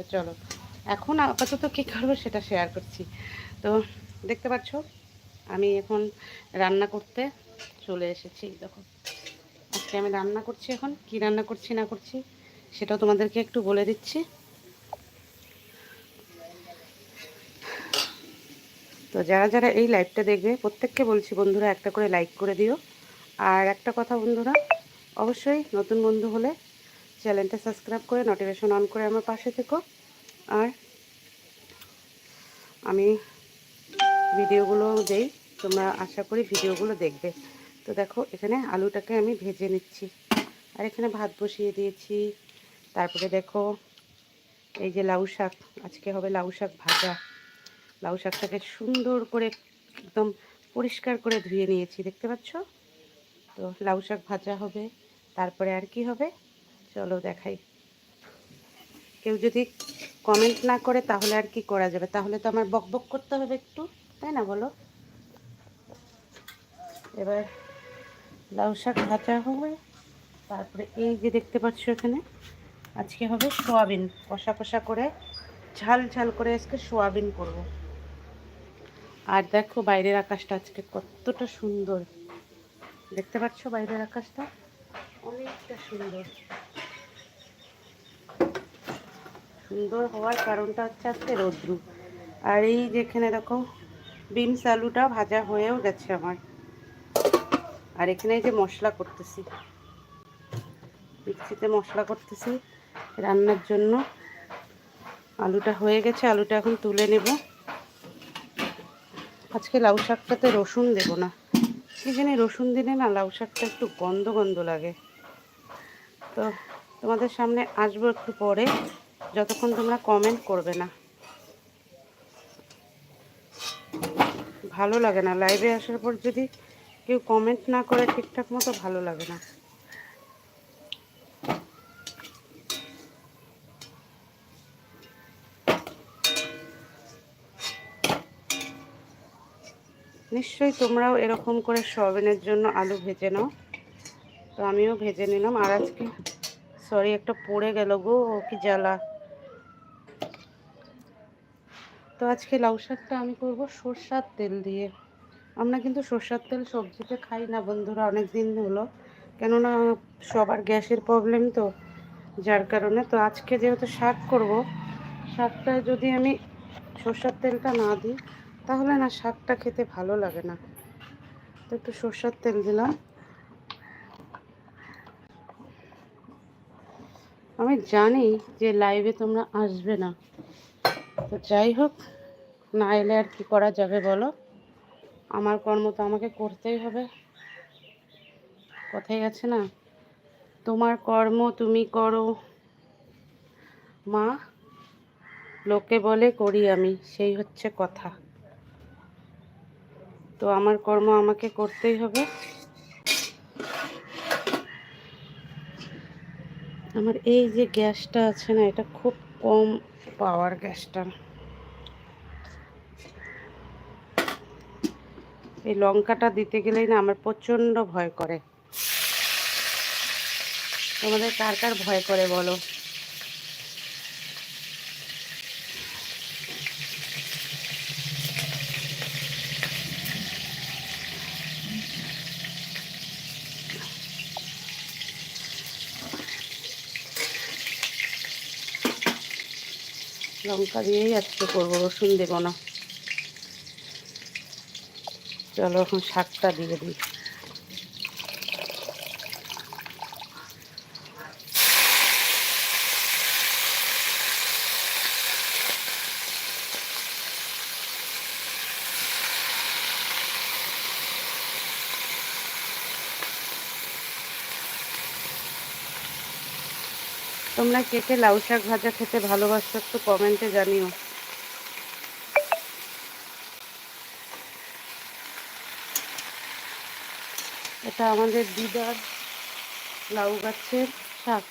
তো চলো এখন আপাতত কী করবো সেটা শেয়ার করছি। তো দেখতে পাচ্ছ আমি এখন রান্না করতে চলে এসেছি। দেখো আজকে আমি রান্না করছি, এখন কি রান্না করছি না করছি সেটাও তোমাদেরকে একটু বলে দিচ্ছি। তো যারা যারা এই লাইভটা দেখবে প্রত্যেককে বলছি বন্ধুরা একটা করে লাইক করে দিও। আর একটা কথা বন্ধুরা, অবশ্যই নতুন বন্ধু হলে চ্যানেলটা সাবস্ক্রাইব করে নোটিফিকেশন অন করে আমার পাশে থেকো। আর আমি ভিডিওগুলো দেই, তোমরা আশা করি ভিডিওগুলো দেখবে। তো দেখো এখানে আলুটাকে আমি ভেজে নিচ্ছি, আর এখানে ভাত বসিয়ে দিয়েছি। তারপরে দেখো এই যে লাউ শাক, আজকে হবে লাউ শাক ভাজা। লাউ শাকটাকে সুন্দর করে একদম পরিষ্কার করে ধুয়ে নিয়েছি, দেখতে পাচ্ছ। তো লাউ শাক ভাজা হবে, তারপরে আর কি হবে চলো দেখাই। কেউ যদি কমেন্ট না করে তাহলে আর কি করা যাবে, তাহলে তো আমার বক বক করতে হবে একটু, তাই না বলো। এবার লাউ শাক ভাজা হবে, তারপরে এই যে দেখতে পাচ্ছ এখানে আজকে হবে সোয়াবিন, কষা কষা করে ঝাল ঝাল করে আজকে সোয়াবিন করব। আর দেখো বাইরের আকাশটা আজকে কতটা সুন্দর, দেখতে পাচ্ছ বাইরের আকাশটা অনেকটা সুন্দর। সুন্দর হওয়ার কারণটা হচ্ছে আজকে রৌদ্রু। আর এই যেখানে দেখো বিনস আলুটা ভাজা হয়েও গেছে আমার। আর এখানে এই যে মশলা করতেছি, মিক্সিতে মশলা করতেছি রান্নার জন্য। আলুটা হয়ে গেছে, আলুটা এখন তুলে নেব। আজকে লাউ শাকটাতে রসুন দেবো না, এখানে রসুন দিলে না লাউ শাকটা একটু গন্ধ গন্ধ লাগে। তো তোমাদের সামনে আসবো একটু পরে, যতক্ষণ তোমরা কমেন্ট করবে না। ভালো লাগে না লাইভে আসার পর যদি কেউ কমেন্ট না করে ঠিকঠাক মতো, ভালো লাগে না। নিশ্চয়ই তোমরাও এরকম করে সোয়াবিনের জন্য আলু ভেজে নাও। তো আমিও ভেজে নিলাম। আর আজকে সরি একটা পড়ে গেল গো, কি জ্বালা। তো আজকে লাউ শাকটা আমি করব সরষার তেল দিয়ে। আমরা কিন্তু সরষার তেল সবজিতে খাই না বন্ধুরা, অনেক দিন হলো, কেননা সবার গ্যাসের প্রবলেম, তো যার কারণে। তো আজকে যেহেতু শাক করব, শাকটায় যদি আমি সরষার তেলটা না দিই তাহলে না শাকটা খেতে ভালো লাগে না। তো একটু সরষার তেল দিলাম। আমি জানি যে লাইভে তোমরা আসবে না, তো যাই হোক, না এলে আর কি করা যাবে বলো। আমার কর্ম তো আমাকে করতেই হবে। কথাই আছে না, তোমার কর্ম তুমি করো মা, লোকে বলে করি আমি, সেই হচ্ছে কথা। তো আমার কর্ম আমাকে করতেই হবে। আমার এই যে গ্যাসটা আছে না, এটা খুব কম পাওয়ার গ্যাসটা। এই লঙ্কাটা দিতে গেলেই না আমার প্রচণ্ড ভয় করে। তোমাদের কার কার ভয় করে বলো। লঙ্কা দিয়েই আজকে করবো, রসুন দেবো না। চলো এখন শাকটা দিয়ে দিই। তোমরা কে কে লাউ শাক ভাজা খেতে ভালোবাসো একটু কমেন্টে জানিও। এটা আমাদের দিদার লাউ গাছের শাক,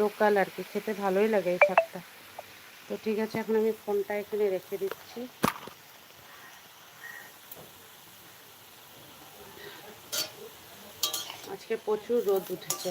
লোকাল আর কি, খেতে ভালোই লাগে এই শাকটা। তো ঠিক আছে, এখন আমি ফোনটা এখানে রেখে দিচ্ছি। আজকে প্রচুর রোদ উঠেছে।